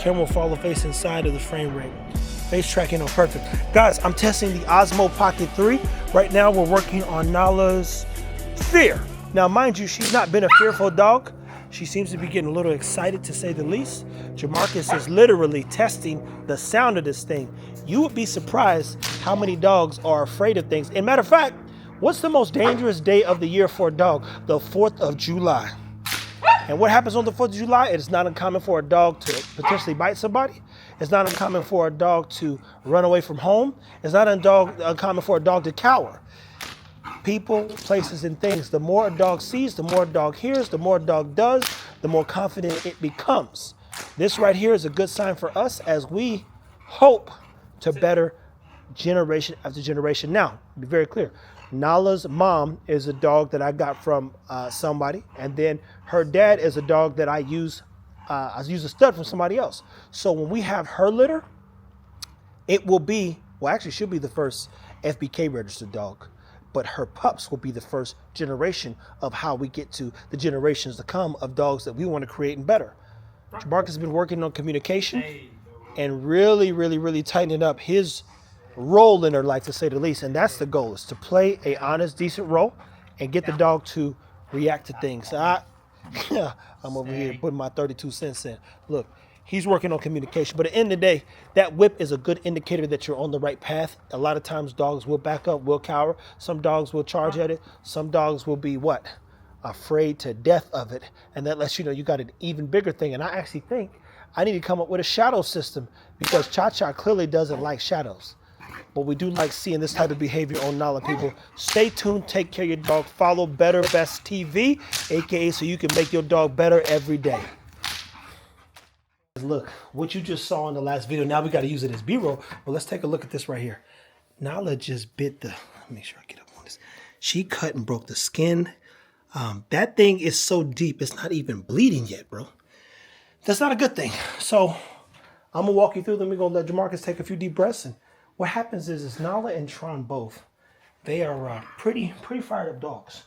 Camera will follow face inside of the frame rate. Face tracking on perfect. Guys, I'm testing the Osmo Pocket 3. Right now we're working on Nala's fear. Now mind you, she's not been a fearful dog. She seems to be getting a little excited, to say the least. Jamarcus is literally testing the sound of this thing. You would be surprised how many dogs are afraid of things. And matter of fact, what's the most dangerous day of the year for a dog? The 4th of July. And what happens on the 4th of July? It is not uncommon for a dog to potentially bite somebody. It's not uncommon for a dog to run away from home. It's not uncommon for a dog to cower. People, places, and things. The more a dog sees, the more a dog hears, the more a dog does, the more confident it becomes. This right here is a good sign for us as we hope to better generation after generation. Now, to be very clear, Nala's mom is a dog that I got from somebody, and then her dad is a dog that I use a stud from somebody else. So when we have her litter, it will be, well, actually she'll be the first FBK registered dog, but her pups will be the first generation of how we get to the generations to come of dogs that we want to create and better. Jamarcus has been working on communication and really tightening up his role in her life, to say the least. And that's the goal, is to play a honest, decent role and get the dog to react to things. I'm over here putting my 32 cents in. Look, he's working on communication. But at the end of the day, that whip is a good indicator that you're on the right path. A lot of times dogs will back up, will cower. Some dogs will charge at it. Some dogs will be what? Afraid to death of it. And that lets you know you got an even bigger thing. And I actually think I need to come up with a shadow system, because Cha-Cha clearly doesn't like shadows. But we do like seeing this type of behavior on Nala, people. Stay tuned. Take care of your dog. Follow Better Best TV, aka so you can make your dog better every day. Look, what you just saw in the last video, now we got to use it as B-roll. But let's take a look at this right here. Nala just bit the, let me make sure I get up on this. She cut and broke the skin. That thing is so deep, it's not even bleeding yet, bro. That's not a good thing. So I'm going to walk you through them. We're going to let Jamarcus take a few deep breaths. And what happens is Nala and Tron both, they are pretty fired up dogs.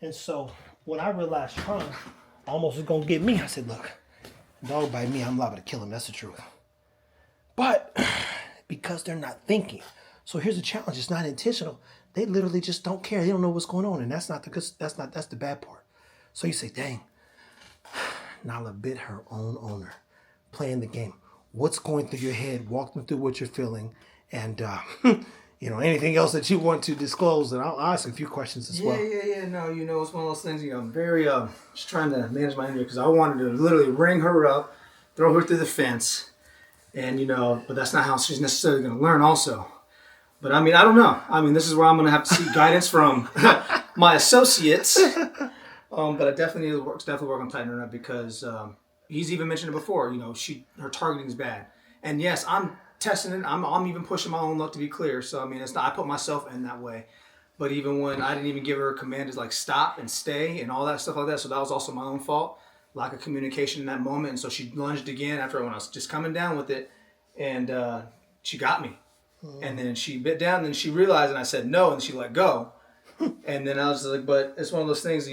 And so when I realized Tron almost was going to get me, I said, look, dog bite me, I'm liable to kill him. That's the truth. But because they're not thinking. So here's the challenge. It's not intentional. They literally just don't care. They don't know what's going on. And that's the bad part. So you say, dang, Nala bit her own owner, playing the game. What's going through your head? Walk them through what you're feeling. And, anything else that you want to disclose, and I'll ask a few questions as well. Yeah. No, it's one of those things, I'm very, just trying to manage my energy, because I wanted to literally ring her up, throw her through the fence, and, but that's not how she's necessarily going to learn also. But, I don't know. This is where I'm going to have to seek guidance from my associates. But I definitely need to work on tightening her up, because he's even mentioned it before, her targeting is bad. And yes, I'm testing it. I'm even pushing my own luck, to be clear. So it's not, I put myself in that way. But even when I didn't even give her a command to like stop and stay and all that stuff like that, so that was also my own fault, lack of communication in that moment. And so she lunged again after when I was just coming down with it, and she got me. And then she bit down, and then she realized, and I said no, and she let go. And then I was like, but it's one of those things,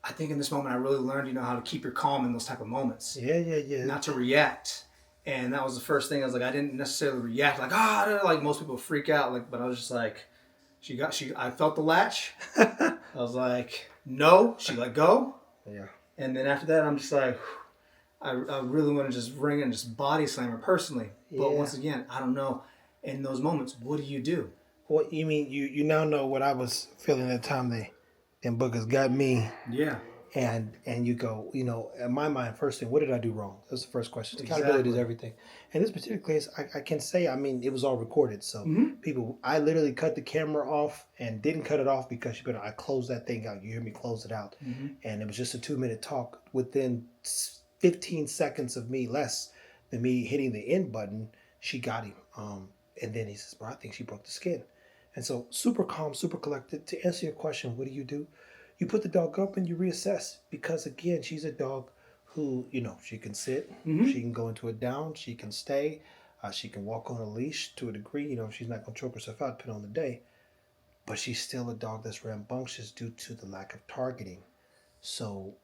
I think in this moment I really learned, how to keep your calm in those type of moments. Yeah. Not to react. And that was the first thing. I was like, I didn't necessarily react like most people freak out, but I was just like, I felt the latch. I was like, no, she let go. Yeah. And then after that, I'm just like, I really want to just ring and just body slam her personally. Yeah. But once again, I don't know. In those moments, what do you do? Well, you mean you now know what I was feeling at the time them boogers got me. Yeah. And you go, in my mind, first thing, what did I do wrong? That's the first question. Exactly. Accountability is everything. In this particular case, I can say, it was all recorded. So people, I literally cut the camera off and didn't cut it off because I closed that thing out. You hear me close it out. And it was just a 2-minute talk. Within 15 seconds of me, less than me hitting the end button, she got him. And then he says, bro, I think she broke the skin. And so super calm, super collected. To answer your question, what do? You put the dog up and you reassess, because again, she's a dog who, she can sit, she can go into a down, she can stay, she can walk on a leash to a degree, she's not going to choke herself out depending on the day, but she's still a dog that's rambunctious due to the lack of targeting. So,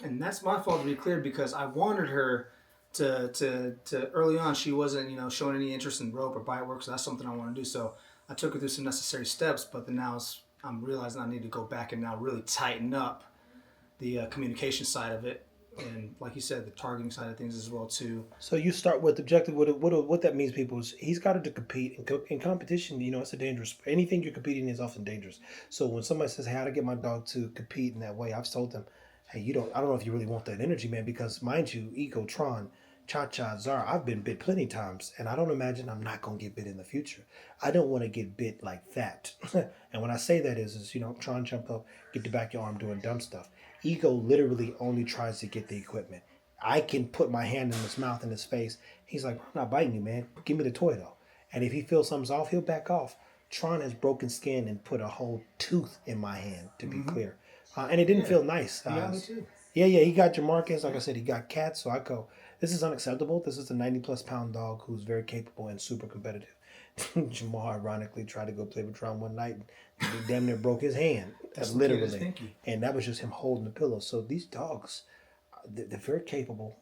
and that's my fault, to be clear, because I wanted her to early on, she wasn't, showing any interest in rope or bite work. So that's something I want to do. So I took her through some necessary steps, but then now I'm realizing I need to go back and now really tighten up the communication side of it, and like you said, the targeting side of things as well too. So you start with objective. What that means, people, is he's got to compete in competition. It's a dangerous. Anything you're competing in is often dangerous. So when somebody says, "Hey, how to get my dog to compete in that way?" I've told them, "Hey, you don't. I don't know if you really want that energy, man. Because mind you, Eco, Tron, Cha Cha, Zara, I've been bit plenty times, and I don't imagine I'm not gonna get bit in the future. I don't want to get bit like that. And when I say that is Tron jump up, get the back of your arm doing dumb stuff. Ego literally only tries to get the equipment. I can put my hand in his mouth and his face. He's like, I'm not biting you, man. Give me the toy, though. And if he feels something's off, he'll back off. Tron has broken skin and put a whole tooth in my hand, to be clear. And it didn't feel nice. Yeah, me too. Yeah, he got Jamarcus. Like I said, he got cats. So I go, this is unacceptable. This is a 90-plus pound dog who's very capable and super competitive. Jamal ironically tried to go play with Tron one night and he damn near broke his hand. That's literally. And that was just him holding the pillow. So these dogs, they're very capable,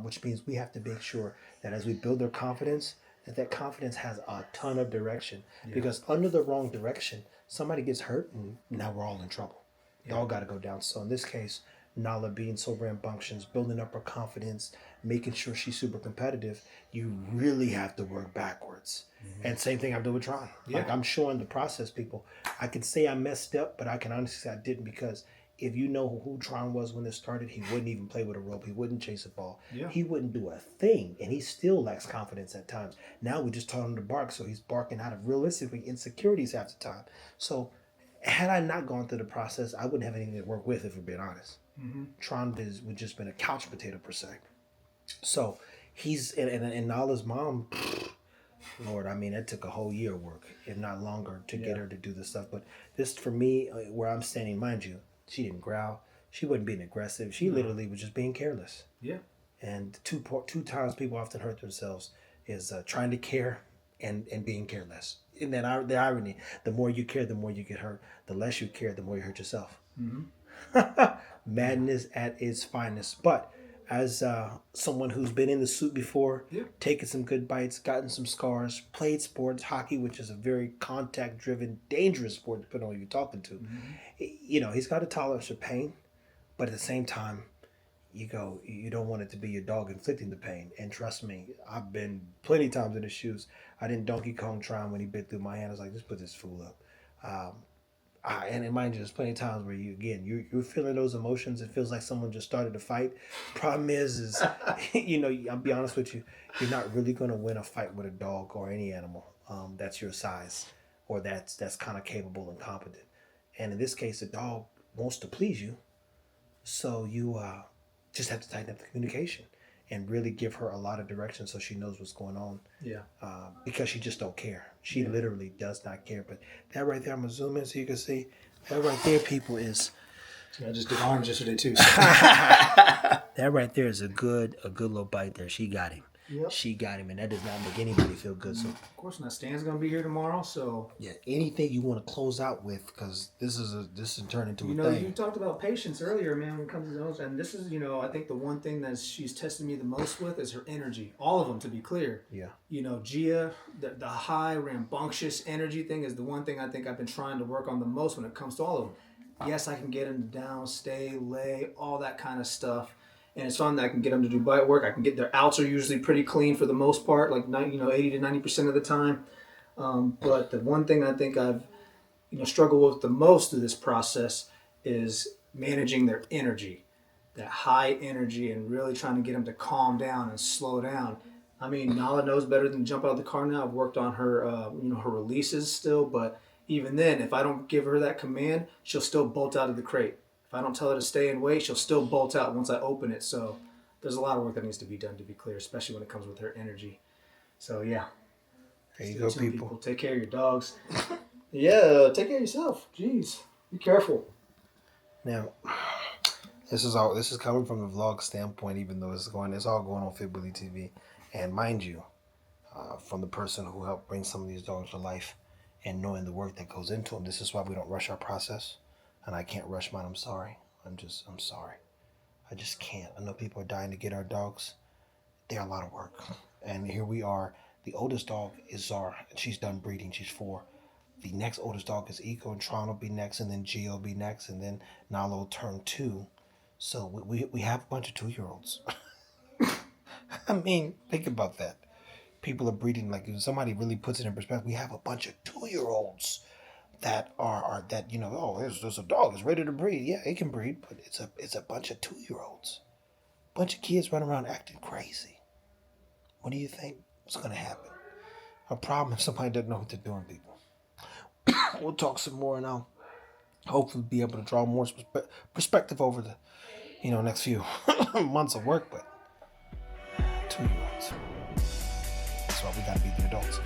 which means we have to make sure that as we build their confidence, that confidence has a ton of direction. Yeah. Because under the wrong direction, somebody gets hurt and now we're all in trouble. It all got to go down. So in this case, Nala being so rambunctious, building up her confidence, making sure she's super competitive, you really have to work backwards. And same thing I'm doing with Tron. Yeah. Like I'm showing the process, people. I can say I messed up, but I can honestly say I didn't, because if you know who Tron was when it started, he wouldn't even play with a rope. He wouldn't chase a ball. Yeah. He wouldn't do a thing, and he still lacks confidence at times. Now we just taught him to bark, so he's barking out of realistically insecurities half the time. So had I not gone through the process, I wouldn't have anything to work with, if we're being honest. Tron would just been a couch potato per se. So he's and Nala's mom, Lord, I mean, it took a whole year of work, if not longer, to get her to do this stuff. But this, for me, where I'm standing, mind you, she didn't growl. She wasn't being aggressive. She literally was just being careless. Yeah. And two times people often hurt themselves is trying to care and being careless. And then the irony, the more you care, the more you get hurt. The less you care, the more you hurt yourself. Madness at its finest. But as someone who's been in the suit before, taken some good bites, gotten some scars, played sports, hockey, which is a very contact-driven, dangerous sport, depending on who you're talking to, he's got a tolerance for pain, but at the same time, you don't want it to be your dog inflicting the pain. And trust me, I've been plenty times in his shoes. I didn't Donkey Kong Tron when he bit through my hand. I was like, just put this fool up. And mind you, there's plenty of times where you're feeling those emotions. It feels like someone just started a fight. Problem is I'll be honest with you, you're not really going to win a fight with a dog or any animal that's your size or that's kind of capable and competent. And in this case, the dog wants to please you, so you just have to tighten up the communication and really give her a lot of direction so she knows what's going on. Yeah. Because she just don't care. She literally does not care. But that right there, I'm going to zoom in so you can see. That right there, people, is... I just did arms yesterday, too. So. That right there is a good little bite there. She got him. Yep. She got him, and that does not make anybody feel good. So, of course not. Stan's going to be here tomorrow, so... Yeah, anything you want to close out with, because this is turned into a thing. You talked about patience earlier, man, when it comes to those, and this is, I think the one thing that she's tested me the most with is her energy. All of them, to be clear. Yeah. Gia, the high, rambunctious energy thing is the one thing I think I've been trying to work on the most when it comes to all of them. Yes, I can get them down, stay, lay, all that kind of stuff. And it's fun that I can get them to do bite work. I can get their outs are usually pretty clean for the most part, like 80 to 90% of the time. But the one thing I think I've struggled with the most through this process is managing their energy, that high energy, and really trying to get them to calm down and slow down. I mean, Nala knows better than to jump out of the car now. I've worked on her, her releases still, but even then, if I don't give her that command, she'll still bolt out of the crate. If I don't tell her to stay and wait, she'll still bolt out once I open it. So there's a lot of work that needs to be done, to be clear, especially when it comes with her energy. So yeah. There you go, people. Take care of your dogs. Yeah, take care of yourself. Jeez, be careful. Now, this is coming from the vlog standpoint, even though it's all going on XLBully TV. And mind you, from the person who helped bring some of these dogs to life and knowing the work that goes into them, this is why we don't rush our process. And I can't rush mine. I'm sorry. I'm sorry. I just can't. I know people are dying to get our dogs. they're a lot of work. And here we are. The oldest dog is Zara, and she's done breeding. She's 4. The next oldest dog is Eco, and Tron will be next, and then Gio will be next, and then Nala will turn 2. So we have a bunch of 2-year-olds. I mean, think about that. People are breeding, like if somebody really puts it in perspective, we have a bunch of 2-year-olds that are that, you know, oh, there's a dog, it's ready to breed. Yeah, it can breed, but it's a bunch of 2-year-olds. Bunch of kids running around acting crazy. What do you think is gonna happen? A problem if somebody doesn't know what they're doing, people. We'll talk some more, and I'll hopefully be able to draw more perspective over the, next few months of work. But 2-year-olds. That's why we gotta be the adults.